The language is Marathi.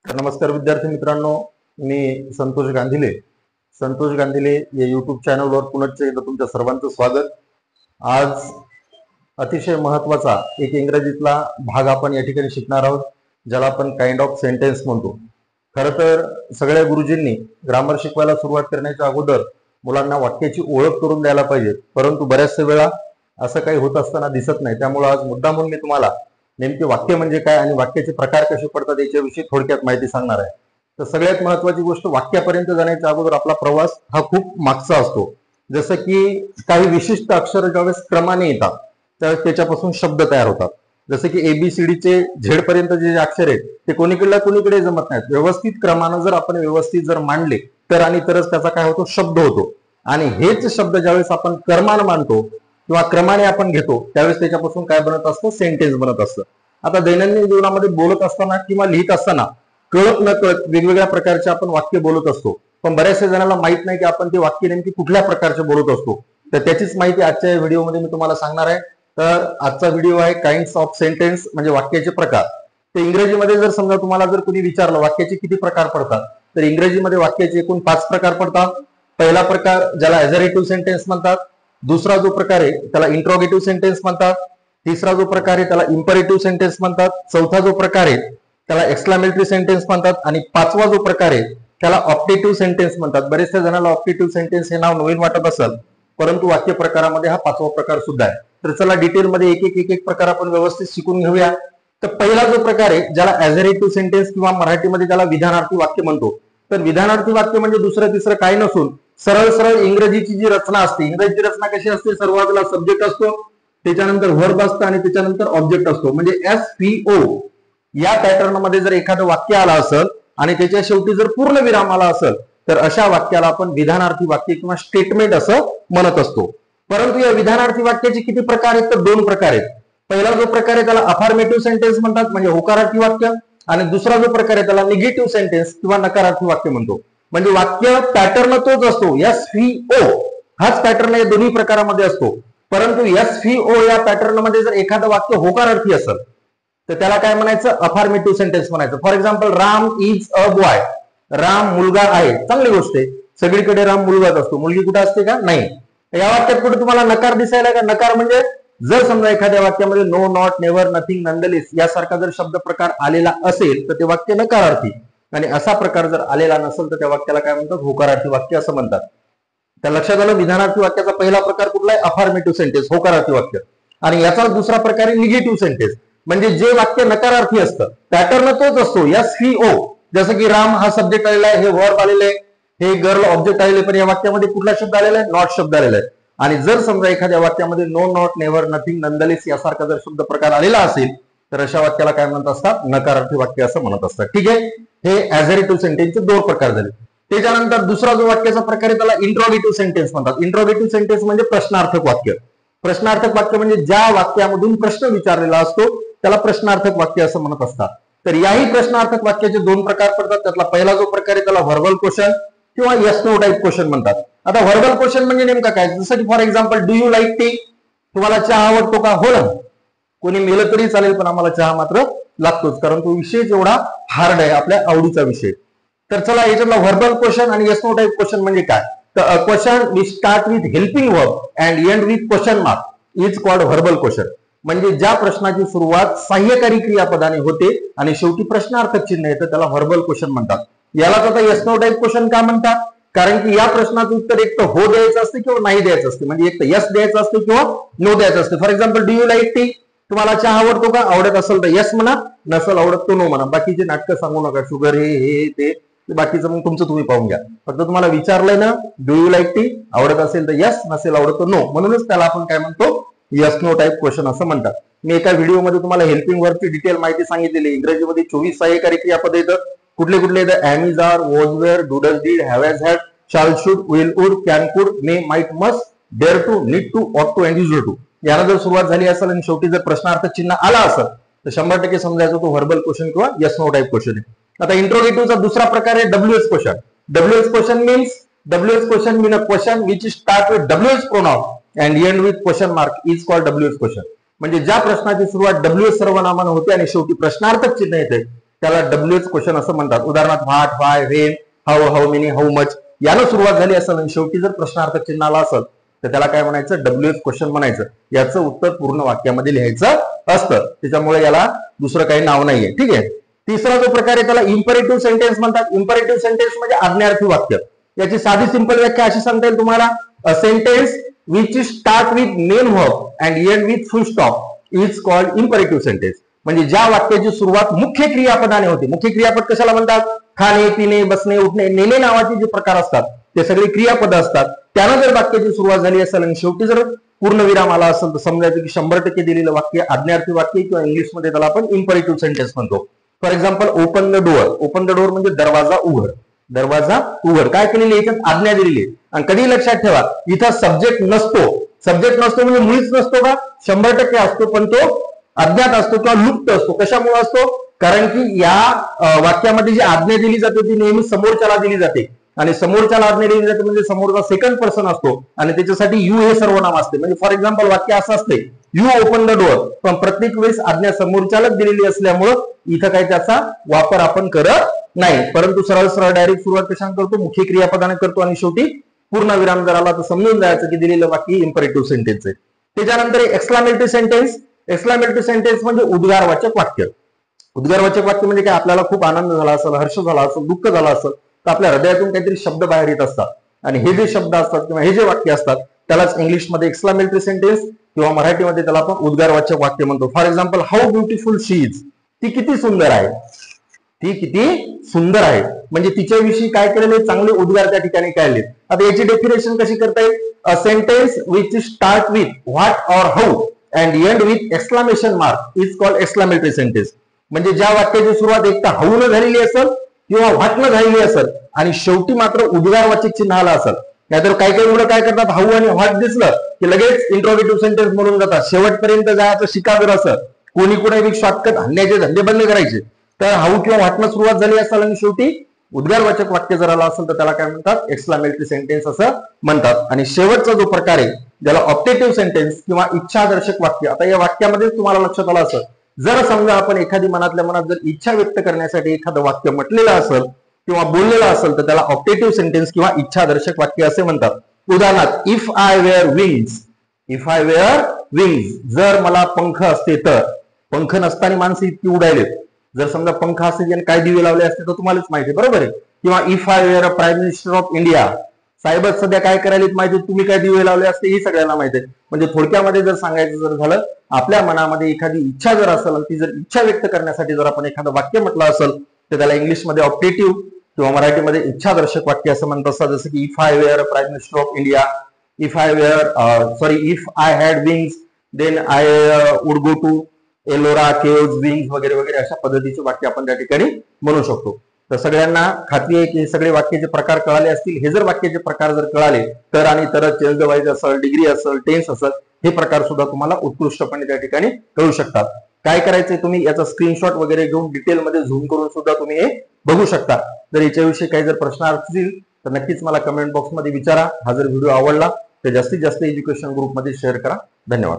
तर नमस्कार विद्यार्थी मित्रांनो, मी संतोष गांधीले या युट्यूब चॅनलवर पुनश्च एकदा तुमच्या सर्वांचं स्वागत। आज अतिशय महत्त्वाचा एक इंग्रजीतला भाग आपण या ठिकाणी शिकणार आहोत, ज्याला आपण काइंड ऑफ सेंटेन्स म्हणतो। खरं तर सगळ्या गुरुजींनी ग्रामर शिकवायला सुरुवात करण्याच्या अगोदर मुलांना वाक्याची ओळख करून द्यायला पाहिजे, परंतु बऱ्याचशा वेळा असं काही होत असताना दिसत नाही। त्यामुळे आज मुद्दामून मी तुम्हाला नेमके वाक्य म्हणजे काय आणि वाक्याचे प्रकार कसे पडतात याच्याविषयी थोडक्यात माहिती सांगणार आहे। तर सगळ्यात महत्त्वाची गोष्ट, वाक्यापर्यंत जाण्याच्या अगोदर आपला प्रवास हा खूप मागचा असतो। जसं की काही विशिष्ट अक्षर ज्यावेळेस क्रमाने येतात त्यावेळेस त्याच्यापासून शब्द तयार होतात। जसं की ABCD चे झेड पर्यंत जे अक्षर आहेत ते कोणीकडे जमत नाहीत। व्यवस्थित क्रमानं जर आपण व्यवस्थित जर मांडले तर आणि तरच त्याचा काय होतो, शब्द होतो। आणि हेच शब्द ज्यावेळेस आपण क्रमानं मांडतो किंवा क्रमाने आपण घेतो त्यावेळेस त्याच्यापासून काय बनत असतं, सेंटेन्स बनत असतं। आता दैनंदिन जीवनामध्ये बोलत असताना किंवा लिहित असताना कळत न कळत वेगवेगळ्या प्रकारचे आपण वाक्य बोलत असतो, पण बऱ्याचशा जणांना माहित नाही की आपण ते वाक्य नेमकी कुठल्या प्रकारचे बोलत असतो। तर त्याचीच माहिती आजच्या या व्हिडिओमध्ये मी तुम्हाला सांगणार आहे। तर आजचा व्हिडिओ आहे काइंड्स ऑफ सेंटेन्स, म्हणजे वाक्याचे प्रकार। ते इंग्रजीमध्ये जर समजा तुम्हाला जर कोणी विचारलं वाक्याचे किती प्रकार पडतात, तर इंग्रजीमध्ये वाक्याचे एकूण 5 प्रकार पडतात। पहिला प्रकार ज्याला ॲझरेटिव्ह सेंटेन्स म्हणतात, दुसरा जो प्रकार आहे त्याला इंट्रोगेटिव्ह सेंटेन्स म्हणतात, तिसरा जो प्रकार आहे त्याला इंपरेटिव्ह सेंटेन्स म्हणतात, चौथा जो प्रकार आहे त्याला एक्सक्लेमेटरी सेंटेन्स म्हणतात आणि पाचवा जो प्रकार आहे त्याला ऑप्टेटिव्ह सेंटेन्स म्हणतात। बरेचशा जणांना ऑप्टेटिव्ह सेंटेन्स हे नाव नवीन वाटत असेल, परंतु वाक्य प्रकारामध्ये हा पाचवा प्रकार सुद्धा आहे। तर चला डिटेलमध्ये एक एक प्रकार आपण व्यवस्थित शिकून घेऊया। तर पहिला जो प्रकार आहे ज्याला ॲझरेटिव्ह सेंटेन्स किंवा मराठीमध्ये त्याला विधानार्थी वाक्य म्हणतो। तर विधानार्थी वाक्य म्हणजे दुसरं तिसरं काही नसून सरळ सरळ इंग्रजीची जी रचना असते, इंग्रजीची रचना कशी असते, सर्वातला सब्जेक्ट असतो, त्याच्यानंतर व्हर्ब असतं आणि त्याच्यानंतर ऑब्जेक्ट असतो। म्हणजे SVO या पॅटर्न मध्ये जर एखादं वाक्य आलं असेल आणि त्याच्या शेवटी जर पूर्ण विराम आला असेल तर अशा वाक्याला आपण विधानार्थी वाक्य किंवा स्टेटमेंट असं म्हणत असतो। परंतु या विधानार्थी वाक्याचे किती प्रकार आहेत, तर 2 प्रकार आहेत। पहिला जो प्रकार आहे त्याला अफर्मेटिव्ह सेंटेन्स म्हणतात, म्हणजे होकारार्थी वाक्य, आणि दुसरा जो प्रकार आहे त्याला निगेटिव्ह सेंटेन्स किंवा नकारार्थी वाक्य म्हणतो। म्हणजे वाक्य पॅटर्न तोच असतो, SVO हाच पॅटर्न या दोन्ही प्रकारामध्ये असतो। परंतु SVO या पॅटर्न मध्ये जर एखादं वाक्य होकारार्थी असेल तर त्याला काय म्हणायचं, अफर्मेटिव्ह सेंटेन्स म्हणायचं। For example, Ram is a boy, Ram मुलगा आहे, चांगली गोष्ट आहे, सगळीकडे राम मुलगाच असतो, मुलगी कुठे असते का, नाही। या वाक्यात कुठे तुम्हाला नकार दिसायला का, नकार म्हणजे जर समजा एखाद्या वाक्यामध्ये no, not, never, nothing, nonetheless यासारखा जर शब्द प्रकार आलेला असेल तर ते वाक्य नकारार्थी, आणि असा प्रकार जर आलेला नसेल तर त्या वाक्याला काय म्हणतात, होकारार्थी वाक्य असं म्हणतात। तर लक्षात आलं, विधानार्थी वाक्याचा पहिला प्रकार कुठला आहे, अफर्मेटिव्ह सेंटेन्स, होकारार्थी वाक्य। आणि याचा दुसरा प्रकार आहे निगेटिव्ह सेंटेन्स, म्हणजे जे वाक्य नकारार्थी असतं, पॅटर्न तोच असतो, SVO। जसं की राम हा सब्जेक्ट आलेला आहे, हे वर्ब आलेले आहे, हे गर्ल ऑब्जेक्ट आलेले, पण या वाक्यामध्ये कुठला शब्द आलेला आहे, नॉट शब्द आलेला आहे। आणि जर समजा एखाद्या वाक्यामध्ये no, not, never, nothing, nonetheless यासारखा जर शब्द प्रकार आलेला असेल तर अशा वाक्याला काय म्हणत असतात, नकारार्थी वाक्य असं म्हणत असतात। ठीक आहे, हे ॲझरेटिव्ह सेंटेन्सचे 2 प्रकार झाले। त्याच्यानंतर दुसरा जो वाक्याचा प्रकार आहे त्याला इंट्रोगेटिव्ह सेंटेन्स म्हणतात। इंट्रोगेटिव्ह सेंटेन्स म्हणजे प्रश्नार्थक वाक्य। प्रश्नार्थक वाक्य म्हणजे ज्या वाक्यामधून प्रश्न विचारलेला असतो त्याला प्रश्नार्थक वाक्य असं म्हणत असतात। तर याही प्रश्नार्थक वाक्याचे 2 प्रकार पडतात। त्यातला पहिला जो प्रकार आहे त्याला व्हर्बल क्वेश्चन किंवा येस नो टाइप क्वेश्चन म्हणतात। आता व्हर्बल क्वेश्चन म्हणजे नेमका काय, जसं की for example, do you like tea, तुम्हाला चहा आवडतो का, हो ना, कोणी मेलं तरी चालेल पण आम्हाला चहा मात्र लागतोच, कारण तो विषय जेवढा हार्ड आहे, आपल्या आवडीचा विषय। तर चला याच्यातला व्हर्बल क्वेश्चन आणि येस नो टाइप क्वेश्चन म्हणजे काय, तर question we start with helping verb and end with question mark is called verbal question. म्हणजे ज्या प्रश्नाची सुरुवात सहाय्यकारी क्रियापदाने होते आणि शेवटी प्रश्नार्थक चिन्ह येतं त्याला व्हर्बल क्वेश्चन म्हणतात। यालाच आता येस नो टाइप क्वेश्चन का म्हणतात, कारण की या प्रश्नाचं उत्तर एक तर हो द्यायचं असते किंवा नाही द्यायचं असते, म्हणजे एक तर यस द्यायचं असते किंवा नो द्यायचं असते। For example, do you like tea, तुम्हाला चहा आवडतो का, आवडत असेल तर यस म्हणा, नसेल आवडत तो नो म्हणा। बाकीचे नाटकं सांगू नका, शुगर हे ते बाकीचं मग तुमचं तुम्ही पाहून घ्या। फक्त तुम्हाला विचारलंय ना, डू यू लाईक टी, आवडत असेल तर यस, नसेल आवडत तर नो, म्हणूनच त्याला आपण काय म्हणतो, यस नो टाइप क्वेश्चन असं म्हणतात। मी एका व्हिडिओमध्ये तुम्हाला हेल्पिंग वर्बची डिटेल माहिती सांगितलेली। इंग्रजीमध्ये 24 सहाय्यकारी क्रियापद येतात, कुठले कुठले येतात, am is, are, was, were, do, does, did, have, has, had, shall, should, will, would, can, could, may, might, must, dare to, need to, ought to and usual to याला जर सुरुवात झाली असेल आणि शेवटी जर प्रश्नार्थक चिन्ह आला असेल तर 100% समजायचं तो व्हर्बल क्वेश्चन किंवा येस नो टाइप क्वेश्चन आहे। आता इंट्रोगेटिव्हचा दुसरा प्रकार आहे WH question. WH question mean a question which start with WH pronoun and end with question mark is called WH question. म्हणजे ज्या प्रश्नाची सुरुवात WH सर्वनामाने होते आणि शेवटी प्रश्नार्थक चिन्ह येते त्याला WH क्वेश्चन असं म्हणतात. उदाहरणार्थ what, why, when, how, how many, how much यानं सुरुवात झाली असेल आणि शेवटी जर प्रश्नार्थक चिन्ह आला असेल तर त्याला काय म्हणायचं, WH क्वेश्चन म्हणायचं. याचं उत्तर पूर्ण वाक्यामध्ये लिहायचं असतं. त्याच्यामुळे याला दुसरं काही नाव नाहीये. ठीक आहे. तिसरा जो प्रकार आहे त्याला इम्परेटिव्ह सेंटेन्स म्हणतात. इम्परेटिव्ह सेंटेन्स म्हणजे आज्ञार्थी वाक्य. याची साधी सिंपल व्याख्या अशी सांगता येईल तुम्हाला, a sentence which start with main verb and end with full stop is called imperative sentence. म्हणजे ज्या वाक्याची सुरुवात मुख्य क्रियापदाने होते. मुख्य क्रियापद कशाला म्हणतात, खाणे, पिणे, बसणे, उठणे, नेणे नावाचे जे प्रकार असतात ते सगळे क्रियापद असतात. त्यानं जर वाक्याची सुरुवात झाली असेल आणि शेवटी जर पूर्णविराम आला असेल तर समजायचं की 100% दिलेलं वाक्य आज्ञार्थी वाक्य किंवा इंग्लिशमध्ये त्याला आपण इम्परेटिव्ह सेंटेन्स म्हणतो. For example open the door. Open the door म्हणजे दरवाजा उघड. दरवाजा उघड काय केलेली याच्यात आज्ञा दिलेली आहे. आणि कधी लक्षात ठेवा इथं सब्जेक्ट नसतो. सब्जेक्ट नसतो म्हणजे मुळीच नसतो का, 100% असतो, पण तो अज्ञात असतो किंवा लुप्त असतो. कशामुळे असतो, कारण की या वाक्यामध्ये जी आज्ञा दिली जाते ती नेहमी समोरच्याला दिली जाते आणि समोरच्याला आज्ञा दिली जाते म्हणजे समोरचा सेकंड पर्सन असतो आणि त्याच्यासाठी यू हे सर्वनाम असते. म्हणजे फॉर एक्झाम्पल वाक्य असं असते, यू ओपन द डोअर, पण प्रत्येक वेळेस आज्ञा समोरच्यालाच दिलेली असल्यामुळं इथं काही त्याचा वापर आपण करत नाही, परंतु सरळ सरळ डायरेक्ट सुरुवात कशाने करतो, मुख्य क्रियापदाने करतो आणि शेवटी पूर्ण विराम जर आला तर समजून जायचं की दिलेलं वाक्य इम्परेटिव्ह सेंटेन्स आहे. त्याच्यानंतर एक्सक्लामेटरी सेंटेन्स. एक्सक्लामेटरी सेंटेन्स म्हणजे उद्गारवाचक वाक्य. उद्गारवाचक वाक्य म्हणजे काय, आपल्याला खूप आनंद झाला असेल, हर्ष झाला असेल, दुःख झालं असेल तर आपल्या हृदयातून काहीतरी शब्द बाहेर येत असतात आणि हे जे शब्द असतात किंवा हे जे वाक्य असतात त्यालाच इंग्लिशमध्ये एक्सक्लामेटरी सेंटेन्स किंवा मराठीमध्ये त्याला आपण उद्गारवाचक वाक्य म्हणतो. For example how beautiful she is. ती किती सुंदर आहे, ती किती सुंदर आहे. म्हणजे तिच्याविषयी काय केलेले चांगले उद्गार त्या ठिकाणी काढले. आता याची डेफिनेशन कशी करता येईल, a sentence which start with what or how and end with exclamation mark is called exclamatory sentence. म्हणजे ज्या वाक्याची सुरुवात एक तर हाऊ न झालेली असेल किंवा व्हाट न झालेली असेल आणि शेवटी मात्र उद्गारवाचक चिन्ह आला असेल. नाहीतर काही काही मुलं काय करतात, हाऊ आणि व्हाट दिसलं की लगेच इंट्रोगेटिव्ह सेंटेन्स म्हणून जातात. शेवटपर्यंत जायचं शिका जर असं कोणी कुठे शॉर्टकट हल्ल्याचे धंदे बंद करायचे तर हाऊ किंवा व्हाटनं सुरुवात झाली असेल आणि शेवटी उद्गारवाचक वाक्य जर आला असेल तर त्याला काय म्हणतात, एक्सक्लामेटरी सेंटेन्स असं म्हणतात. आणि शेवटचा जो प्रकार आहे ज्याला ऑप्टेटिव्ह सेंटेन्स किंवा इच्छादर्शक वाक्य. आता या वाक्यामध्ये तुम्हाला लक्षात आलं असं, जर समजा आपण एखादी मनातल्या मनात जर इच्छा व्यक्त करण्यासाठी एखादं वाक्य म्हटलेलं असेल किंवा बोललेलं असेल तर त्याला ऑप्टेटिव्ह सेंटेन्स किंवा इच्छादर्शक वाक्य असे म्हणतात. उदाहरणार्थ if I were wings. If I were wings, जर मला पंख असते तर. पंख नसताना माणसं इतकी उडायलेत. जर समजा पंख असते आणि काय दिवे लावले असते तर तुम्हालाच माहिती आहे, बरोबर आहे. किंवा if I were a prime minister of India. साहेबच सध्या काय करायला माहिती, तुम्ही काय दिवे लावले असते ही सगळ्यांना माहिती आहे. म्हणजे थोडक्यामध्ये जर सांगायचं जर झालं, आपल्या मनामध्ये एखादी इच्छा जर असेल आणि ती जर इच्छा व्यक्त करण्यासाठी जर आपण एखादं वाक्य म्हटलं असेल तर त्याला इंग्लिशमध्ये ऑप्टेटिव्ह किंवा मराठीमध्ये इच्छादर्शक वाक्य असं म्हणत असतात. जसं की if I were a prime minister of India, if I were if I had wings then I would go to Ellora caves wings वगैरे वगैरे अशा पद्धतीचे वाक्य आपण त्या ठिकाणी म्हणू शकतो. तर सगळ्यांना खात्री आहे की हे सगळे वाक्याचे प्रकार कळाले असतील. हे जर वाक्याचे प्रकार जर कळाले तर आणि तरच चेंज द वाईज असेल, डिग्री असेल, टेन्स असेल, हे प्रकार सुद्धा तुम्हाला उत्कृष्टपणे त्या ठिकाणी कळू शकतात. काय करायचंय, तुम्ही याचा स्क्रीनशॉट वगैरे घेऊन डिटेलमध्ये झूम करून सुद्धा तुम्ही हे बघू शकता. जर याच्याविषयी काही जर प्रश्न असतील तर नक्कीच मला कमेंट बॉक्समध्ये विचारा. हा जर व्हिडिओ आवडला तर जास्तीत जास्त एज्युकेशन ग्रुपमध्ये शेअर करा. धन्यवाद.